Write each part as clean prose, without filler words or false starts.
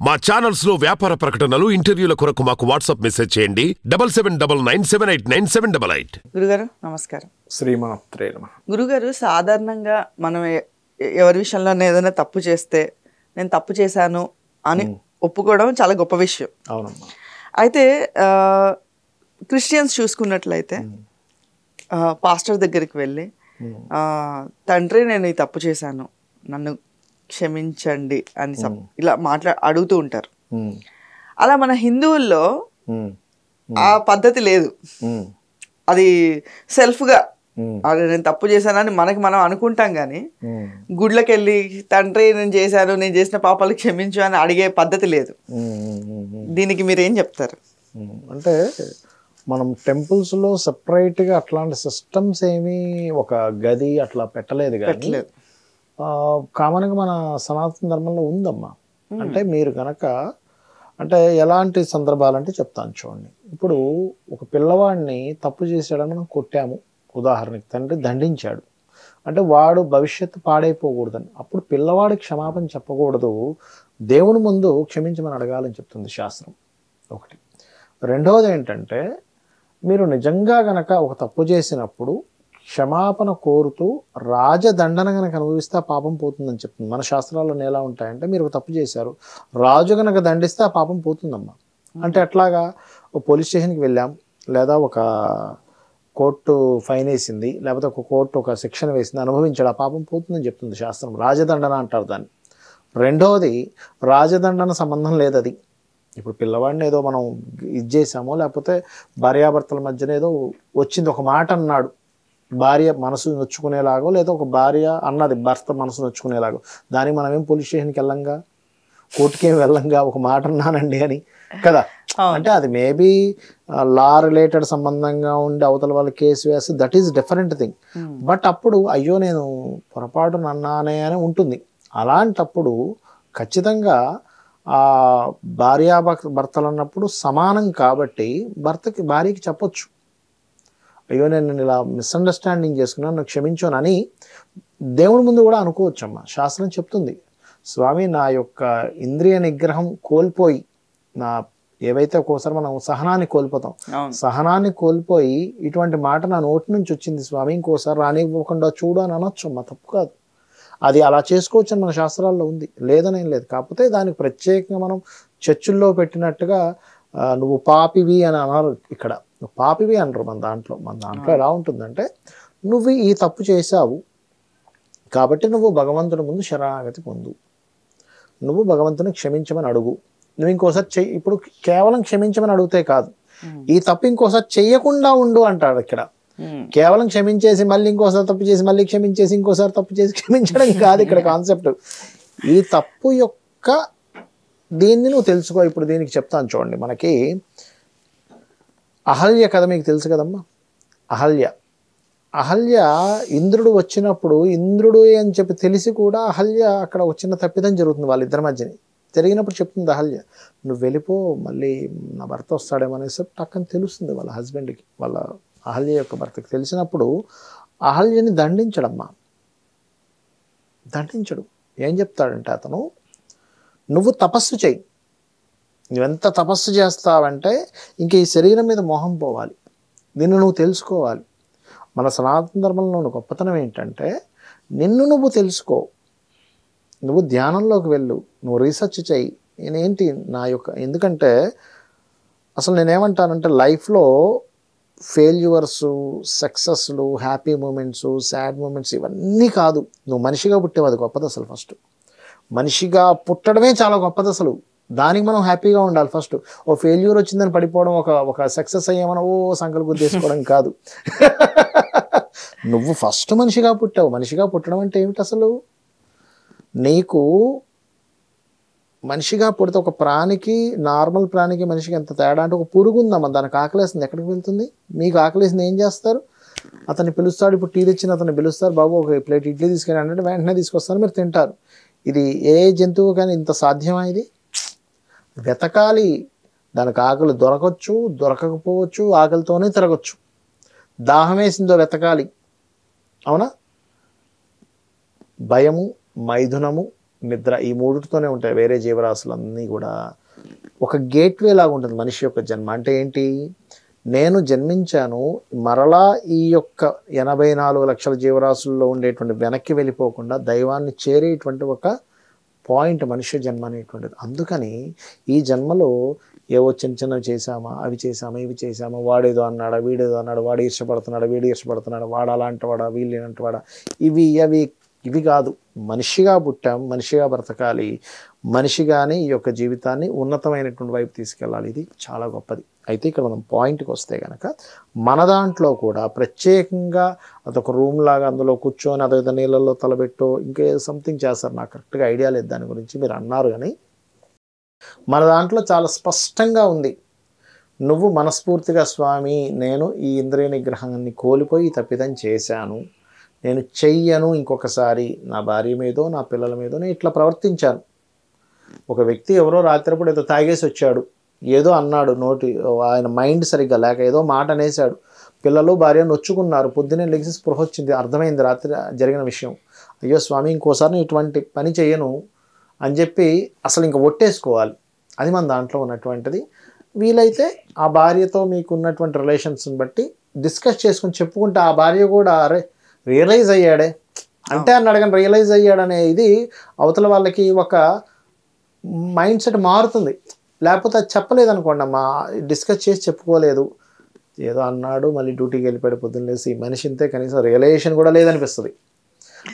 మా ఛానల్స్ లో వ్యాపార ప్రకటనలు, ఇంటర్వ్యూల కొరకు మాకు వాట్సాప్ మెసేజ్ చేయండి 7799789788. గురుగారు నమస్కారం. శ్రీమాత్రే నమః. గురుగారు, సాధారణంగా మనం ఎవరి విషయంలో ఏదైనా తప్పు చేస్తే నేను తప్పు చేశాను అని ఒప్పుకోవడం చాలా గొప్ప విషయం. అవునమ్మా. అయితే క్రిస్టియన్స్ చూసుకున్నట్లయితే పాస్టర్ దగ్గరికి వెళ్ళి తండ్రి నేను ఈ తప్పు చేశాను, నన్ను క్షమించండి అని ఇలా అడుగుతూ ఉంటారు. అలా మన హిందువుల్లో ఆ పద్ధతి లేదు. అది సెల్ఫ్గా నేను తప్పు చేశానని మనం అనుకుంటాం, కానీ గుడ్లకి వెళ్ళి తండ్రి నేను చేసిన పాపాలు క్షమించు అని అడిగే పద్ధతి లేదు. దీనికి మీరు ఏం చెప్తారు? అంటే మనం టెంపుల్స్లో సపరేట్గా అట్లాంటి సిస్టమ్స్ ఏమీ ఒక గది అట్లా పెట్టలేదు కానీ కామన్గా మన సనాతన ధర్మంలో ఉందమ్మా. అంటే మీరు కనుక అంటే ఎలాంటి సందర్భాలంటే చెప్తాను చూడండి. ఇప్పుడు ఒక పిల్లవాడిని తప్పు చేశాడని మనం కొట్టాము, ఉదాహరణకి తండ్రి దండించాడు అంటే వాడు భవిష్యత్తు పాడైపోకూడదని. అప్పుడు పిల్లవాడికి క్షమాపణ చెప్పకూడదు, దేవుని ముందు క్షమించమని అడగాలని చెప్తుంది శాస్త్రం. ఒకటి. రెండవది ఏంటంటే మీరు నిజంగా గనక ఒక తప్పు చేసినప్పుడు క్షమాపణ కోరుతూ రాజదండన కనుక అనుభవిస్తే ఆ పాపం పోతుందని చెప్తుంది. మన శాస్త్రాల్లో ఎలా ఉంటాయంటే మీరు ఒక తప్పు చేశారు, రాజు కనుక దండిస్తే ఆ పాపం పోతుందమ్మా. అంటే ఎట్లాగా ఒక పోలీస్ స్టేషన్కి వెళ్ళాం, లేదా ఒక కోర్టు ఫైన్ వేసింది, లేకపోతే ఒక కోర్టు ఒక శిక్షణ వేసింది, అనుభవించాడు, ఆ పాపం పోతుందని చెప్తుంది శాస్త్రం. రాజదండన అంటారు దాన్ని. రెండవది రాజదండన సంబంధం లేదు అది. ఇప్పుడు పిల్లవాడిని ఏదో మనం ఇది చేసామో, లేకపోతే భార్యాభర్తల మధ్యన ఏదో వచ్చింది, ఒక మాట అన్నాడు, భార్య మనసు నొచ్చుకునేలాగో, లేదా ఒక భార్య అన్నది భర్త మనసు నొచ్చుకునేలాగో, దానికి మనం ఏం పోలీస్ స్టేషన్కి వెళ్ళంగా, కోర్టుకి ఏం వెళ్ళంగా, ఒక మాట అన్నానండి అని కదా. అంటే అది మేబీ లా రిలేటెడ్ సంబంధంగా ఉండి అవతల వాళ్ళ కేసు వేస్తే that is different thing. But అప్పుడు అయ్యో నేను పొరపాటు అన్నానే అని ఉంటుంది. అలాంటప్పుడు ఖచ్చితంగా ఆ భార్యాభర్తలు అన్నప్పుడు సమానం కాబట్టి భార్యకి చెప్పొచ్చు, అయ్యో నేను ఇలా మిస్అండర్స్టాండింగ్ చేసుకున్నాను, నాకు క్షమించాను అని దేవుడి ముందు కూడా అనుకోవచ్చమ్మా. శాస్త్రం చెప్తుంది, స్వామి నా యొక్క ఇంద్రియ నిగ్రహం కోల్పోయి, నా ఏవైతే ఒక్కోసారి మనం సహనాన్ని కోల్పోతాం, సహనాన్ని కోల్పోయి ఇటువంటి మాట నా నోటి నుంచి వచ్చింది స్వామి, ఇంకోసారి రానివ్వకుండా చూడు అని అనొచ్చు అమ్మా, తప్పు కాదు. అది అలా చేసుకోవచ్చు అని మన శాస్త్రాల్లో ఉంది, లేదనేం లేదు. కాకపోతే దానికి ప్రత్యేకంగా మనం చర్చిల్లో పెట్టినట్టుగా నువ్వు పాపివి అని అన్నారు. ఇక్కడ నువ్వు పాపివి అనరు మన దాంట్లో ఎలా ఉంటుందంటే, నువ్వు ఈ తప్పు చేశావు కాబట్టి నువ్వు భగవంతుని ముందు శరణాగతి పొందు, నువ్వు భగవంతుని క్షమించమని అడుగు, నువ్వు ఇంకోసారి చెయ్యి. ఇప్పుడు కేవలం క్షమించమని అడిగితే కాదు, ఈ తప్పు ఇంకోసారి చెయ్యకుండా ఉండు అంటాడు ఇక్కడ. కేవలం క్షమించేసి మళ్ళీ ఇంకోసారి తప్పు చేసి మళ్ళీ క్షమించేసి ఇంకోసారి తప్పు చేసి క్షమించడం కాదు ఇక్కడ కాన్సెప్ట్. ఈ తప్పు యొక్క దీన్ని నువ్వు తెలుసుకో. ఇప్పుడు దీనికి చెప్తాను చూడండి. మనకి అహల్య కథ మీకు తెలుసు కదమ్మా. అహల్య ఇంద్రుడు వచ్చినప్పుడు, ఇంద్రుడు అని చెప్పి తెలిసి కూడా అహల్య అక్కడ ఒక చిన్న తప్పిదం జరుగుతుంది వాళ్ళిద్దరి మధ్యని. జరిగినప్పుడు చెప్తుంది అహల్య, నువ్వు వెళ్ళిపో, మళ్ళీ నా భర్త వస్తాడేమో అనేసి టక్కని తెలుస్తుంది వాళ్ళ హస్బెండ్కి, వాళ్ళ అహల్య యొక్క భర్తకి. తెలిసినప్పుడు అహల్యని దండించడు. ఏం చెప్తాడంటే అతను, నువ్వు తపస్సు చెయ్యి, నువ్వెంత తపస్సు చేస్తావంటే ఇంక ఈ శరీరం మీద మోహం పోవాలి, నిన్ను నువ్వు తెలుసుకోవాలి. మన సనాతన ధర్మంలో ఉన్న గొప్పతనం ఏంటంటే, నిన్ను నువ్వు తెలుసుకో, నువ్వు ధ్యానంలోకి వెళ్ళు, నువ్వు రీసెర్చ్ చెయ్యి, నేనేంటి నా యొక్క. ఎందుకంటే అసలు నేనేమంటానంటే లైఫ్లో ఫెయిల్యూర్స్, సక్సెస్లు, హ్యాపీ మూమెంట్స్, సాడ్ మూమెంట్స్ ఇవన్నీ కాదు. నువ్వు మనిషిగా పుట్టేవి, అది గొప్పది. అసలు ఫస్ట్ మనిషిగా పుట్టడమే చాలా గొప్పది. అసలు దానికి మనం హ్యాపీగా ఉండాలి. ఫస్ట్ ఓ ఫెయిల్యూర్ వచ్చిందని పడిపోవడం, ఒక సక్సెస్ అయ్యామని సంకల్పం గుద్దేసుకోవడం కాదు. నువ్వు ఫస్ట్ మనిషిగా పుట్టావు. మనిషిగా పుట్టడం అంటే ఏమిటి అసలు? నీకు మనిషిగా పుడితే ఒక ప్రాణికి, నార్మల్ ప్రాణికి మనిషికి ఎంత తేడా అంటే, ఒక పురుగు ఉందమ్మా, దానికి ఆకలేస్తుంది, ఎక్కడికి వెళ్తుంది? మీకు ఆకలేసింది ఏం చేస్తారు? అతన్ని పిలుస్తాడు. ఇప్పుడు టీ తెచ్చిన అతన్ని పిలుస్తారు, బాబు ఒక ప్లేట్ ఇడ్లీ తీసుకుని అంటే వెంటనే తీసుకొస్తారు, మీరు తింటారు. ఇది ఏ జంతువు కానీ ఇంత సాధ్యమా? ఇది వెతకాలి, దానికి ఆకలి దొరకచ్చు, దొరకకపోవచ్చు, ఆకలితోనే తిరగచ్చు. దాహం వేసిందో వెతకాలి, అవునా? భయము, మైథునము, నిద్ర, ఈ మూడిటితోనే ఉంటాయి వేరే జీవరాశులన్నీ కూడా. ఒక గేట్వే లాగా ఉంటుంది మనిషి యొక్క జన్మ. అంటే ఏంటి, నేను జన్మించాను, మరలా ఈ యొక్క 84 లక్షల జీవరాశుల్లో ఉండేటువంటి వెనక్కి వెళ్ళిపోకుండా దైవాన్ని చేరేటువంటి ఒక పాయింట్ మనుష్య జన్మ అనేటువంటిది. అందుకని ఈ జన్మలో ఏవో చిన్న చిన్నవి చేశామా, అవి చేసామా, ఇవి చేసామా, వాడేదో అన్నాడా, వీడేదో అన్నాడు, వాడు ఈర్షపడుతున్నాడా, వీడు ఈర్షపడుతున్నాడు, వాడు అలాంటి వాడా, వీళ్ళు ఇలాంటి వాడా, ఇవి కాదు. మనిషిగా పుట్టాం, మనిషిగా బ్రతకాలి, మనిషిగానే ఈ యొక్క జీవితాన్ని ఉన్నతమైనటువంటి వైపు తీసుకెళ్ళాలి. ఇది చాలా గొప్పది. అయితే ఇక్కడ మనం పాయింట్కి వస్తే కనుక మన దాంట్లో కూడా ప్రత్యేకంగా అదొక రూమ్ లాగా అందులో కూర్చొని అదేదో నీళ్ళల్లో తలబెట్టో ఇంకే సంథింగ్ చేస్తారు, నాకు కరెక్ట్గా ఐడియా లేదు దాని గురించి, మీరు అన్నారు. కానీ మన దాంట్లో చాలా స్పష్టంగా ఉంది, నువ్వు మనస్ఫూర్తిగా స్వామి నేను ఈ ఇంద్రియ నిగ్రహాన్ని కోల్పోయి తప్పిదం చేశాను, నేను చెయ్యను ఇంకొకసారి, నా భార్య మీదో నా పిల్లల మీదో నేను ఇట్లా ప్రవర్తించాను. ఒక వ్యక్తి ఎవరో రాత్రిపూట ఏదో తాగేసి వచ్చాడు, ఏదో అన్నాడు, ఆయన మైండ్ సరిగ్గా లేక ఏదో మాట అనేసాడు, పిల్లలు భార్య నొచ్చుకున్నారు, పొద్దున్నే లెగిసి స్పృహ వచ్చింది, అర్థమైంది రాత్రి జరిగిన విషయం, అయ్యో స్వామి ఇంకోసారి ఇటువంటి పని చేయను అని చెప్పి అసలు ఇంకా ఒట్టేసుకోవాలి. అది మన దాంట్లో ఉన్నటువంటిది. వీలైతే ఆ భార్యతో మీకు ఉన్నటువంటి రిలేషన్స్ని బట్టి డిస్కస్ చేసుకుని చెప్పుకుంటే ఆ భార్య కూడా అరే రియలైజ్ అయ్యాడే అంటే అన్నాడు, కానీ రియలైజ్ అయ్యాడనే ఇది అవతల వాళ్ళకి ఒక మైండ్ సెట్ మారుతుంది. లేకపోతే అది చెప్పలేదు అనుకోండి, అమ్మా డిస్కస్ చేసి చెప్పుకోలేదు, ఏదో అన్నాడు మళ్ళీ డ్యూటీకి వెళ్ళిపోయాడు పొద్దున్న లేసి, ఈ మనిషి ఇంతే, కనీసం రియలైజేషన్ కూడా లేదనిపిస్తుంది.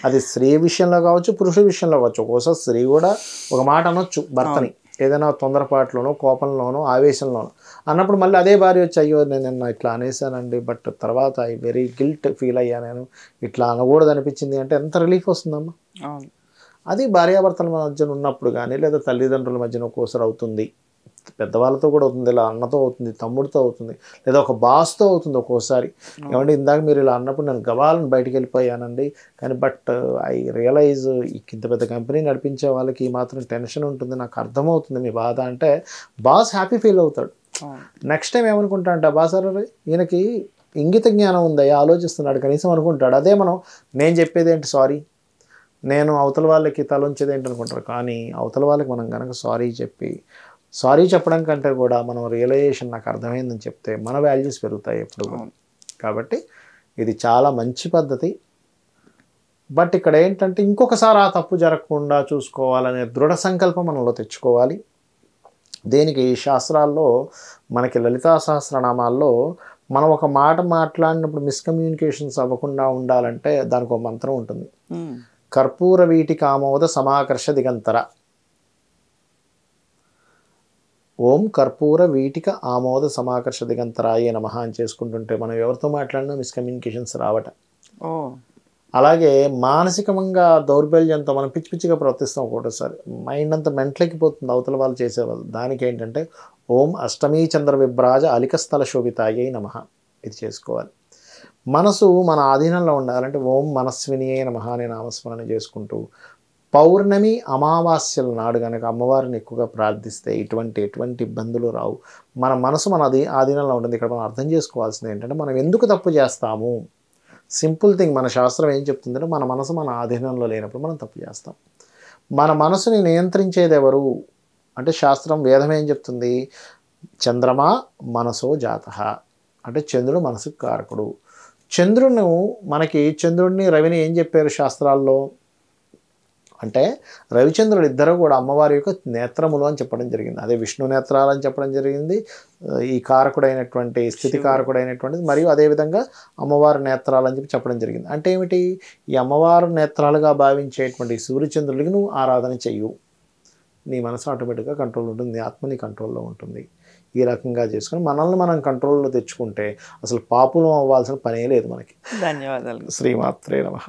అది స్త్రీ విషయంలో కావచ్చు, పురుషుల విషయంలో కావచ్చు. ఒక్కోసారి స్త్రీ కూడా ఒక మాట అనొచ్చు భర్తని, ఏదైనా తొందరపాటులోనో కోపంలోనో ఆవేశంలోనో అన్నప్పుడు మళ్ళీ అదే భార్య వచ్చి అయ్యో నేను ఇట్లా అనేసానండి, బట్ తర్వాత ఐ వెరీ గిల్ట్ ఫీల్ అయ్యా, నేను ఇట్లా అనకూడదు అనిపించింది అంటే ఎంత రిలీఫ్ వస్తుందమ్మా. అది భార్యాభర్తల మధ్యన ఉన్నప్పుడు కానీ లేదా తల్లిదండ్రుల మధ్యన ఒక్కోసారి అవుతుంది, పెద్దవాళ్ళతో కూడా అవుతుంది, ఇలా అన్నతో అవుతుంది, తమ్ముడితో అవుతుంది, లేదా ఒక బాస్తో అవుతుంది ఒక్కోసారి. ఏమంటే ఇందాక మీరు ఇలా అన్నప్పుడు నేను గవాలను బయటికి వెళ్ళిపోయానండి, కానీ బట్ ఐ రియలైజ్ ఇంత పెద్ద కంపెనీ నడిపించే వాళ్ళకి ఈ మాత్రం టెన్షన్ ఉంటుంది, నాకు అర్థమవుతుంది మీ బాధ అంటే బాస్ హ్యాపీ ఫీల్ అవుతాడు. నెక్స్ట్ టైం ఏమనుకుంటా అంటే బాస్ అరే ఈయనకి ఇంగిత జ్ఞానం ఉంది, ఆలోచిస్తున్నాడు కనీసం అనుకుంటాడు. అదే మనం నేను చెప్పేది ఏంటి సారీ, నేను అవతల వాళ్ళకి తలొంచేది ఏంటి అనుకుంటారు. కానీ అవతల వాళ్ళకి మనం కనుక సారీ చెప్పడం కంటే కూడా మనం రియలైజేషన్ నాకు అర్థమైందని చెప్తే మన వాల్యూస్ పెరుగుతాయి ఎప్పుడు కూడా. కాబట్టి ఇది చాలా మంచి పద్ధతి. బట్ ఇక్కడ ఏంటంటే ఇంకొకసారి ఆ తప్పు జరగకుండా చూసుకోవాలనే దృఢ సంకల్పం మనలో తెచ్చుకోవాలి. దేనికి శాస్త్రాల్లో మనకి లలితా సహస్రనామాల్లో మనం ఒక మాట మాట్లాడినప్పుడు మిస్కమ్యూనికేషన్స్ అవ్వకుండా ఉండాలంటే దానికి ఒక మంత్రం ఉంటుంది, కర్పూర వీటి కామోద సమాకర్ష దిగంతర. ఓం కర్పూర వీటిక ఆమోద సమాకర్ష దిగంతరాయే నమః అని చేసుకుంటుంటే మనం ఎవరితో మాట్లాడినా మిస్కమ్యూనికేషన్స్ రావట. అలాగే మానసికంగా దౌర్బల్యంతో మనం పిచ్చి పిచ్చిగా ప్రవర్తిస్తాం ఒకటోసారి, మైండ్ అంతా మెంట్లెక్కిపోతుంది అవతల వాళ్ళు చేసేవాళ్ళు. దానికి ఏంటంటే ఓం అష్టమీ చంద్ర విభ్రాజ అలికస్థల శోభితాయే నమః ఇది చేసుకోవాలి. మనసు మన ఆధీనంలో ఉండాలంటే ఓం మనస్వినియే నమః అనే నామస్మరణ చేసుకుంటూ పౌర్ణమి అమావాస్యల నాడు కనుక అమ్మవారిని ఎక్కువగా ప్రార్థిస్తే ఎటువంటి ఇబ్బందులు రావు. మన మనసు మన ఆధీనంలో ఉంటుంది. ఇక్కడ మనం అర్థం చేసుకోవాల్సింది ఏంటంటే మనం ఎందుకు తప్పు చేస్తాము, సింపుల్ థింగ్. మన శాస్త్రం ఏం చెప్తుందంటే మన మనసు మన ఆధీనంలో లేనప్పుడు మనం తప్పు చేస్తాం. మన మనసుని నియంత్రించేది ఎవరు అంటే శాస్త్రం వేదం ఏం చెప్తుంది, చంద్రమా మనసో జాతః అంటే చంద్రుడు మనసుకు కారకుడు. చంద్రుడిని రవిని ఏం చెప్పారు శాస్త్రాల్లో అంటే రవిచంద్రుడు ఇద్దరు కూడా అమ్మవారి యొక్క నేత్రములు అని చెప్పడం జరిగింది. అదే విష్ణు నేత్రాలు అని చెప్పడం జరిగింది, ఈ కారకుడైనటువంటి స్థితి కారకుడైనటువంటిది, మరియు అదేవిధంగా అమ్మవారి నేత్రాలు అని చెప్పడం జరిగింది. అంటే ఏమిటి, ఈ అమ్మవారు నేత్రాలుగా భావించేటువంటి సూర్యచంద్రుడికి నువ్వు ఆరాధన చెయ్యు, నీ మనసు ఆటోమేటిక్గా కంట్రోల్ ఉంటుంది, నీ ఆత్మ నీ కంట్రోల్లో ఉంటుంది. ఈ రకంగా చేసుకుని మనల్ని మనం కంట్రోల్లో తెచ్చుకుంటే అసలు పాపులం అవ్వాల్సిన పనే లేదు మనకి. ధన్యవాదాలు. శ్రీమాత్రే నమః.